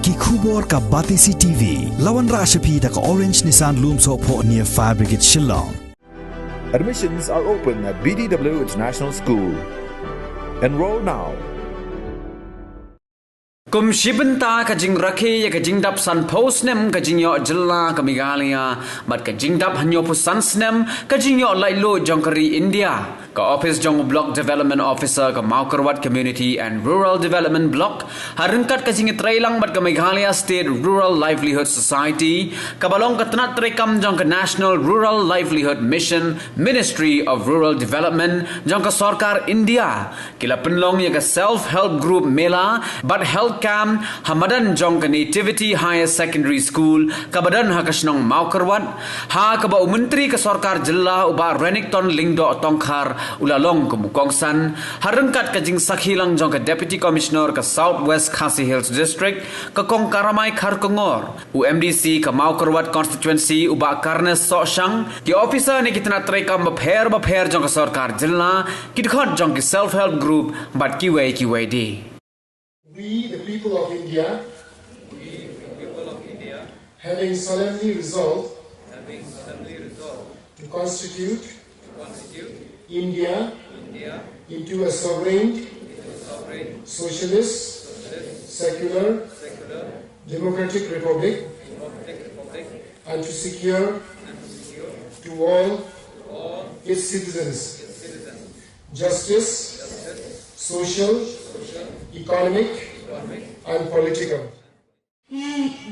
ki khubor ka Batisi TV lawan Rashapi da ka Orange Nissan Lumso pho near Fire Brigade Shillong. Admissions are open at BDW International School. Enroll now. Kum shibenta ka jing rakhe ya ka jing dap san post nem ka jing yo jilla ka Meghalaya mat ka jing dap hanyo pu san snem ka jing yo lai lo jongkari India ka office jong block development officer ka Maukarwat community and rural development block harungkat ka jing trailang mat ka Meghalaya state rural livelihood society ka balong ka tanat trekam jong ka national rural livelihood mission ministry of rural development jong ka sarkar India kila penlong ya ka self help group mela but health Cam Hamadan jong ka Nativity Higher Secondary School kabadan ha kasnong Maukarwat ha kaba menteri ka sarkar jilla uba Renington Lingdo Tongkhar ulalong ka Mukongsan harungkat ka jing sakhilang jong ka Deputy Commissioner ka Southwest Khasi Hills District ka Kongkaramai Kharkongor UMDC ka Maukarwat constituency uba Karnes Soshang ki officer ni kitna treka bapher jong ka sarkar jilla kitkhot jong ki self help group but kiway We, the people of India, having solemnly resolved to constitute India into a sovereign, socialist, secular, democratic republic, and to secure to all its citizens justice, social, economic and political.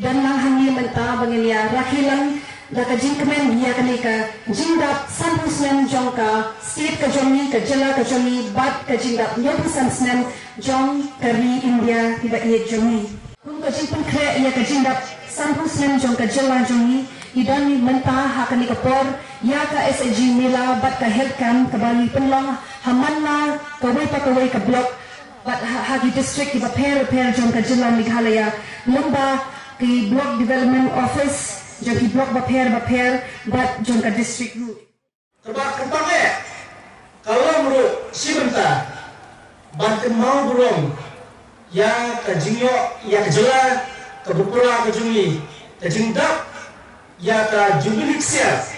Dan lang hangi menta bangilia rakilan da ka jingkamen dia kanika jingdap sampusnem jongka state ka jongi ka jala ka jongi bat ka jingdap nyopusan snem jong kari India tidak ia jongi kun ka jingpun kre ia ka jingdap sampusnem jong ka jala jongi idan ni menta ha kanika por ya ka SAG mila bat ka headcam ka bali penlong hamanna kawai ka block but hagi district ki pair jong ka jilla Meghalaya lamba ki block development office jong ki block pair but jong ka district route Kepake kalau menurut Sibenta bantu mau burung ya ka jingyo ya ka jilla ka bukura ka jungi ka jingdap ya ka jubilee sias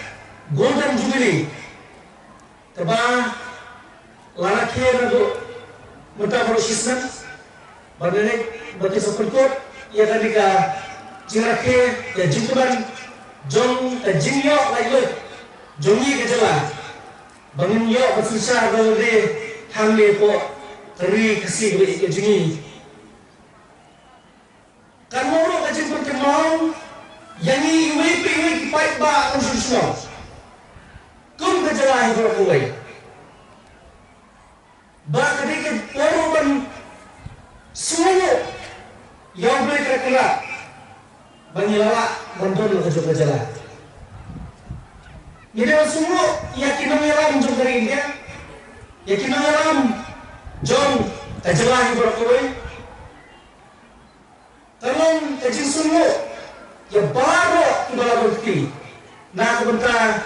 golden jubilee taba lana kira do Muta Borosisman, Bagaimana bagi sepuluh ia tadi ka jirake ya jingkuban jong jingyo lagi jongi ke jala bangin yo bersusah berde hamle po teri kasih beri ke jingi kan moro ka jingkuban ke mau yangi iwi kipai ba ususno kum ke jala hidup kuai Bahkan ini orang semua yang boleh kira bagi lala bantuan kerja jalan. Jadi semua yakin menyelam jom dari India, yakin menyelam jom terjelah yang berkuai. Kalau kecil semua ya baru ibarat bukti. Nak bentar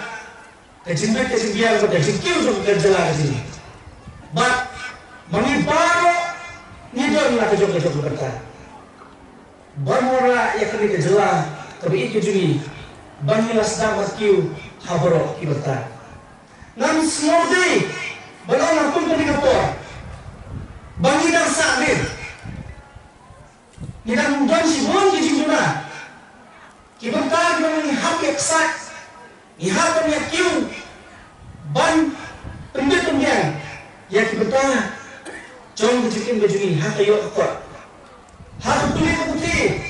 kecil biar kecil kiu jom terjelah di sini. But mani baru ni dor nak kerja berkata. Bermula ya kini kejelah tapi itu juni. Banyak sedang berkiu habro kibata. Nam semudi belum pun kini kapor. Banyak dan sakit. Ni dan don si bon di juna. Kibata dengan hak eksak. Ni hak punya kiu. Ban pendidikan ya kibata jom kejikin bajuni hak ayo akor hak tulis putih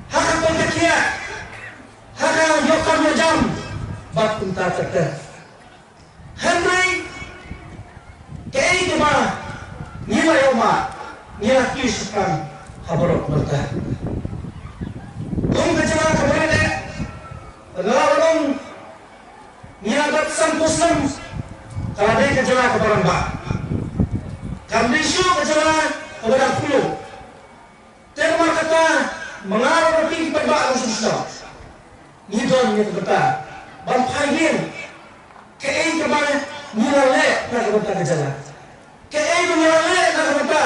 hak pendakian hak yokam jam bab punta terka Henry kei kema nila yoma nila kiskan habarok berta kum kejala kemana lawan nila bat sampusam kalau dia kejala kebarang ba kami syuk kejala kebarang puluh terima kata mengarah berpikir pada ususnya ni don ni kata ban phayin kei kemana nila le nak kata kejala kei nila le nak kata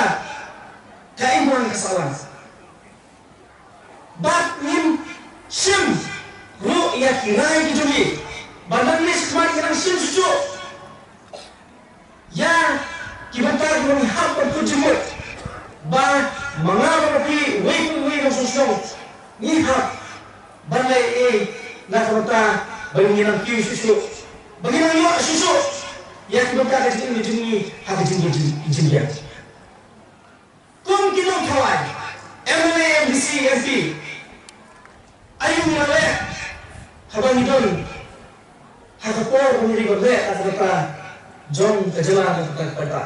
kei buang kesalahan ngai ki jumi badan ni smart yang sim susu ya ki bentar ki bang hap per jumut ba mangaba ki wei susu ni hap balai nak kata bagi nang ki susu bagi nang yo susu ya ki bentar ki jumi hak jumi dia kum ki long thawai MLA MDC MP ayung ngale habang idon hakapor pemilih gorde kata jom kejalan kata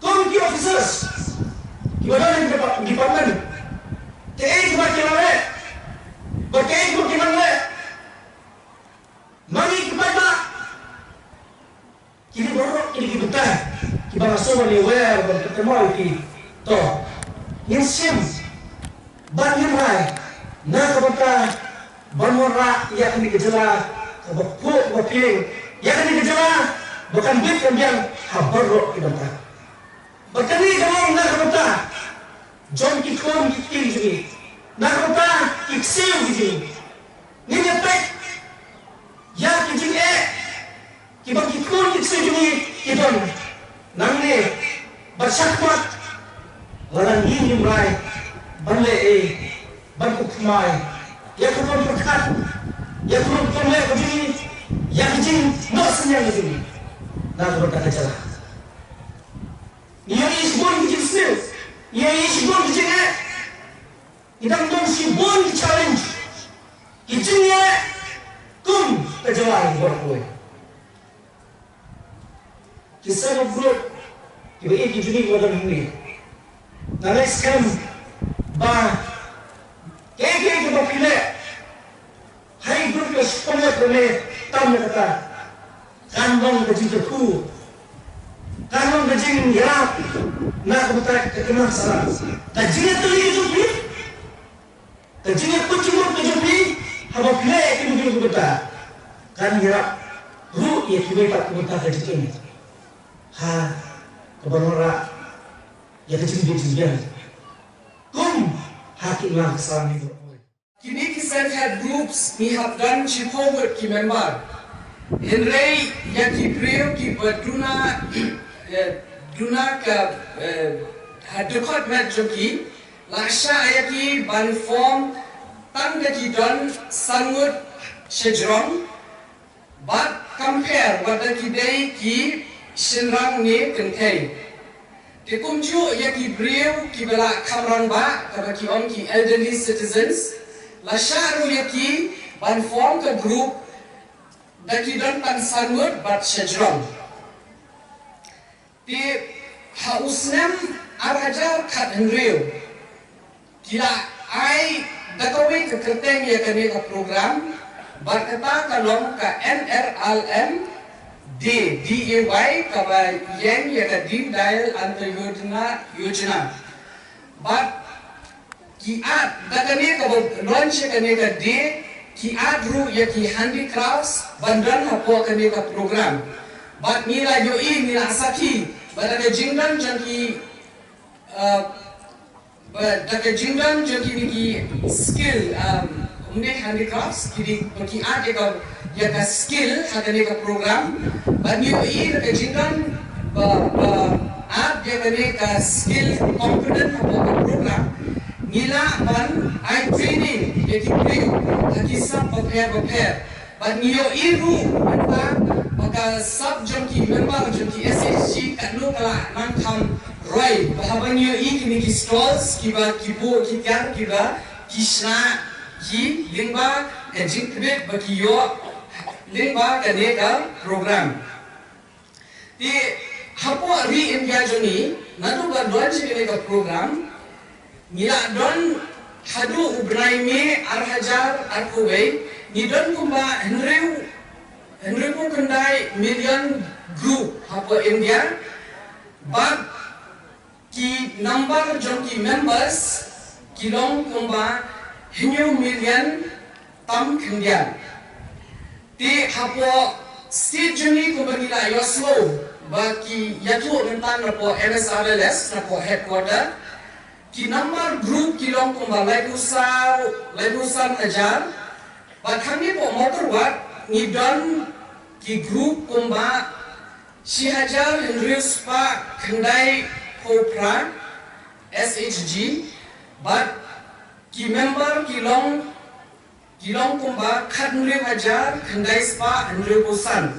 kom ki officers ki badan department tei ki bakilale bakei ko kinale mani ki pada kini borok kini ki betah ki bangso ni wer bertemu ki to yang sim banyak rai nak kata banmora ia kini gejala kabuk baping ia kini gejala bukan bit kemudian habarok kita berkali kalau nak kata jom kikon kikin jadi nak kata ikseu jadi ni nyepek ya kijing kibang kikon ikseu jadi kidon nang ni bersakmat Walang ini merai, balai berukmai, ya kurang perkat, ya kurang perleh begini, ya kecil, maksudnya begini. Nak berkata celah. Ia isbon kecil sel, ia isbon kecil idang dong si bon challenge, kecilnya kum kejalan berkuai. Kisah grup, tiba kecil wadah ini. Nareskan ba ke bapile hai grup ke sekolah kene tam kata kanong kejing ku kanong kejing ya nak betak kena salah kejing tu itu ni kejing ku cuma kejupi haba pile ke begitu betak kan ya ru ya kibai tak betak kejing ha kebanora ya kecil-kecil kum hakimlah kesalahan itu. Kini kisah had groups ni hafgan chipogot ki member. Henry ya ki preo ki berduna duna ka hadukot met joki lasha ya ki ban form tan ga ki don sangut shejrong but compare wada ki day ki shinrang ni kenkai. Kekumju ya ki breu ki bela kamran ba kaba ki om ki elderly citizens la sharu ya ki ban form ka group da ki don pan sanward bat shajram ti hausnam arhajar khat henreu kila ai da kawe ka kerteng ya kane ka program bat kata kalong ka NRLM DAY kaba yang ya ka Deen Dayal Antyodhya but ki at da kane ka launch kane ka day ki at ru ya ki handicrafts bandan hapo kane ka program but nila yo nila saki bada ka jingdan janki da ka jingdan janki ni skill umne handicrafts ki at ya ka skill hakane ka program but you ka jingdan at ya kane ka skill confident ka program nila ban I training ya ki bring haki sab prepare but niyo ru maka sab jonki member jonki SSG kanu kala man tham roi bahwa niyo kini ki stalls kiba kibo kityar kiba kisna ki lingba kajing kbet baki yo lingba kane ka program di hapo re-engage ni nanu ba don kane ka program nila don hadu ubrai me arhajar arkuwei ni don kumba henry ko kandai million group hapo India but ki number jonki members kilong kumba hinyo million tam kandyan di hapo state juni ko bagila Oslo baki yatu rentan hapo MSRLS hapo headquarter ki number group kilong kumba lebusan ajar Batangnya po motor wat ngidon ki grup kumba si hajar Henrius Pak Kendai Kopra SHG but ki member kilong kumba Kadnri Hajar Kendai Spa Henry Kosan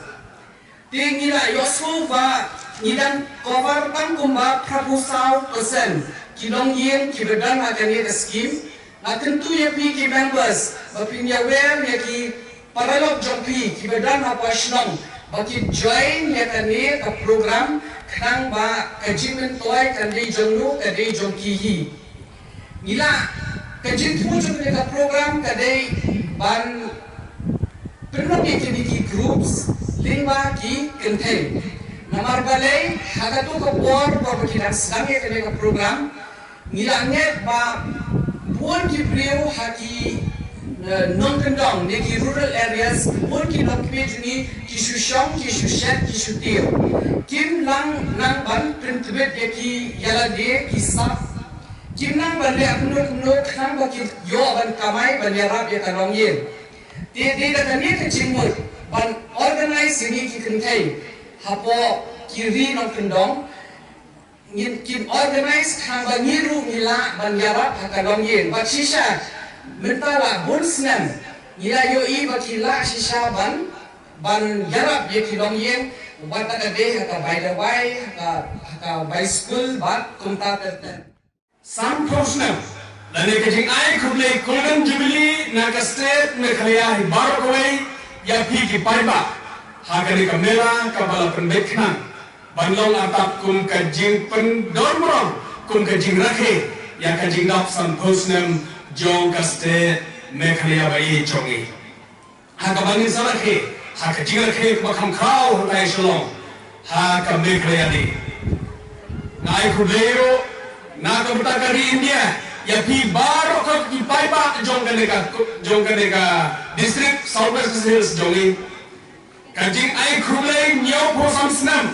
tingila Yosfu va ngidan cover tang kumba Prabhusau Kosan kilong yen ki bedan hakani the scheme na tentu ya pi ki members bapinya wer ya ki paralog jompi ki bedan apa shnong baki join ya kani ka program kang ba kajimen toy kandi jongnu kadi jongki hi nila kajin tujuh ka program kadai ban pernah ki groups lima ki contain namar balai hagatu ka por kiran sange ka program nilangnya ba buon ki priu haki non kendong ne ki rural areas buon ki nok ni ki shushong ki shushat ki shutir kim lang nang ban printbet ya ki yala de ki saf kim nang ban le akno khang ba ki yo ban kamai ban yarab ya kanong yin de da kani ka chimoi ban organize ni ki contain hapo ki ri non kendong ngin kim organize khang ba ngiru ngila ban yarab hakalong yin ba shisha mentala bunsnan ngila yo I ba kila shisha ban yarab ye kilong yin ba ta de haka by the way haka by school ba kumta terten sam prosna lane ke jing ai khule golden jubilee na ka state me khaya hi bar koi ya phi ki paiba haka ni kamera ka bala penbekna banlong atap kum ka jing pen dormrong kum ka jing rakhe ya ka jing dap sam posnem jong ka state me khaya bai chongi haka bani sarakhe haka jing rakhe ba kham khao lai shalom haka me khaya ni nai khulero na ka buta kari India ya pi baro ka ki paiba jong ka nega district southwest hills jongi kajing ai khulei nyo posam snam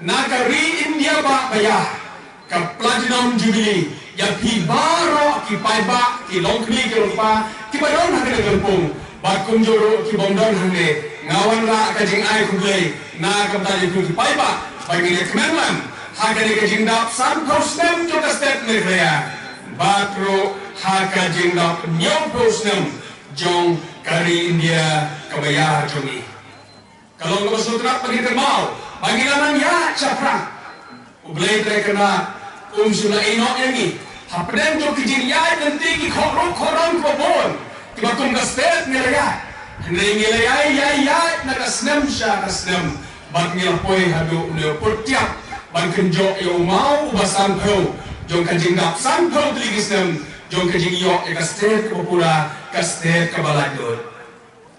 na ka ri India ba baya ka platinum jubilee ya pi baro ki paiba ki longkli ki rupa ki badon ha ka gampung ba kumjoro ki bondon hane ngawan ra kajing ai khulei na ka buta ki paiba bagi le kmenlan haka ni kajing dap sam prosnem to ka step me khaya batro haka jing dap nyo prosnem jong kari India kabaya jongi kalau ngos sutra pergi termau bagi laman ya chapra ublei terkena sula ino ini hapden to kijin ya nanti ki khorong ko bon ki bakum ka step me raya ngile ya na ka snem sha ka snem bat ngil poi hadu ne portiap ban kenjok yo mau basan pheu jong kajing dap san pheu tligisnem jong kajing yo ka state ko pura ka state ka balador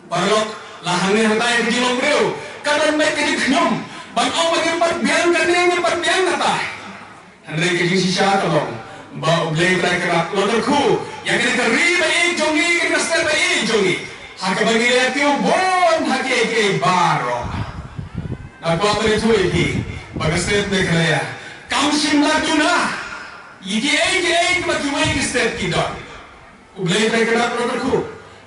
parok lahane hantai ki long reu kadan mai ki khnyom ban ong bagi pat biang kane pat biang kata hanre ki jing sisa ka long ba ublei trai ka lotor khu ya ki ka ri bai jongi ki ka state bai jongi ha ka bagi le tiu bon ha ke baro na ko apre thu ki Bagastet me khaya kam shimla tuna ye bagi wai ki step ki dot ublei trai ka rakhu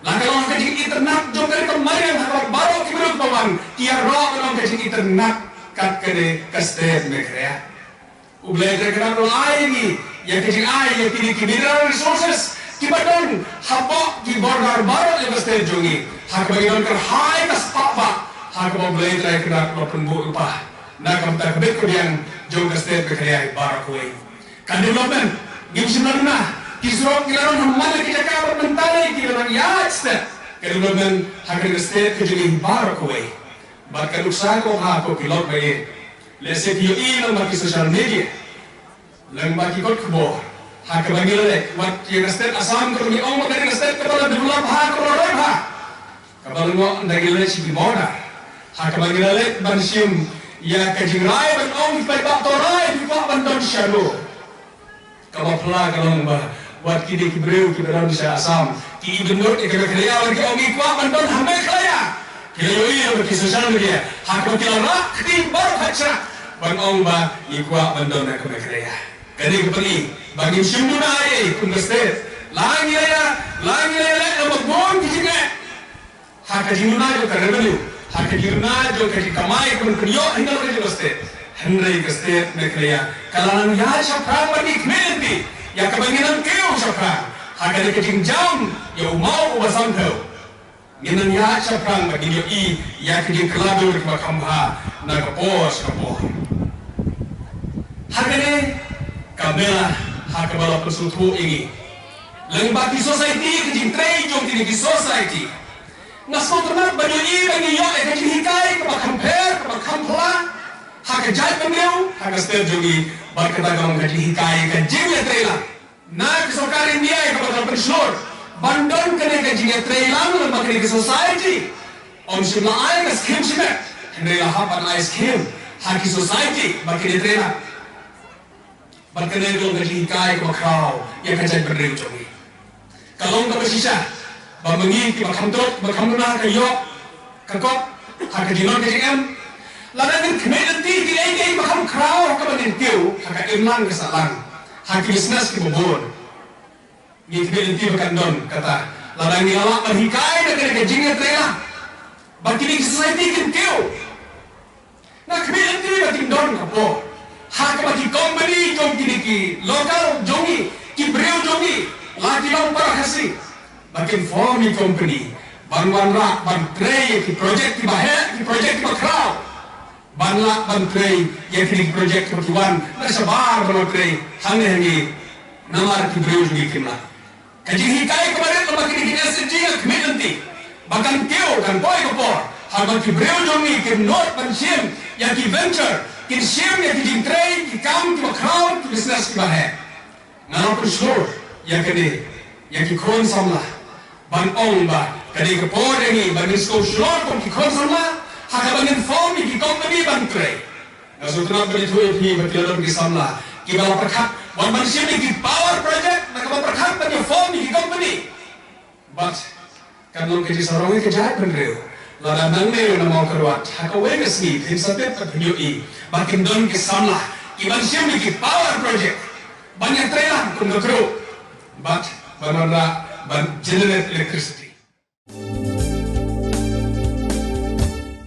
langkalong ka jing internet jong kare kemarin ha baro ki beruk pawan kia ro kalong ka jing internet kat kare ka step me khaya ublei trai ka ai ni ya ka jing ai ya ki mineral resources ki badon habo ki borgar baro le step jongi ha ka bagi don kar hai ka spapa ha ka ublei trai ka pembu upah na kam ta kabet ko yang jong ka state be khaya barakoi kan development gimsin na kisro kilaron hammal ki jaka par mentale ki ran ya step ka development hagar ka state ke jing barakoi bar ka nuksa ko ha ko kilot baye le se ki i lang ma ki social media lang ma ki kot khbo ha ka bangile le wat ye ka state asam ko ni ong ma ka state ka develop ha ko ro ha ka balmo ndagile si bi moda ha ka bangile le bansium ya kajing rai ban ong pai ba to rai bi ba ban don shalo ka pla kalong ba wat ki de ki breu ki beran sa asam ki ibnur ke ka khaya war ki ong ikwa ban don hame khaya ki yo i ki social media ha ko ki la ki bar khacha ban ong ba ikwa ban don ka khaya kani ki pagi bagi shimuna ai kun ste langi ya ba bon ki jinge hak jinuna jo ka revenue hak jinuna jo ka kamai kun kriyo hingal ka joste Henry ka state ne kriya kalan ya shapran bagi community ya kebanginan keu shapran hak ne ka jam yo mau ubasantau Ginan ya shapran bagi yo I ya ka jing klado ka kamha na ka pos ka po hak ne kamela hak bala pesutu ini Lembagi society kejing tray jom kini di society. Nasko ternak banyu I bagi yo kejing hikai kepak compare kepak kampla. Hak jai peneu hak stel jogi bar kata gam kejing hikai kejing ya tray lang. Na kesokar India kepak penslor. Bandon kene kejing ya tray lang lembagi ke society. Om sima ay ke scheme sima. Henry hapan ay scheme hak society bagi tray lang. Bar kene jom kejing hikai kepak kau ya kejing peneu jogi. Kalong ka sisa bamangi ki bakamtot bakamuna kayo kakop hak jinon ka jam laran ni community ki ay bakam kraw ka banin tiu hak imlang ka salang hak business ki bobon ni community bakandon kata laran ni ala hikai na ka jinga trela bakini society ki tiu na community bakindon ka po hak baki company jom ki local jongi ki breu jongi Lagi lang para kasi bakin formi company banwan rak ban tray ki project ki bahe ki project ki bakraw banla ban tray ye ki project ki wan na sabar ban tray hangi namar ki brewj ni kimna kaji hikai kemarin lo bakin ki SG ki community bakan keu kan boy ko por haban ki brewj ni ki not ban sim ya ki venture ki sim ya ki tray ki kam ki bakraw ki business ki bahe ngalo ko shor yang kene yang kikon samla ban ong ba kene ke por ni ban isko short kon kikon samla haka ban inform ki company ban tray nasutna bani thoi phi bakelon ki samla ki bala prakhat ban ban sim ki power project na ka prakhat ban inform ki company but kanon ke sarong ke jai ban reu lada nang ne na mau kerwat haka wenges ni tin sapet ka video I bakin don ki samla ki ban sim ki power project banyak tray lah kun kro but banana ban generate electricity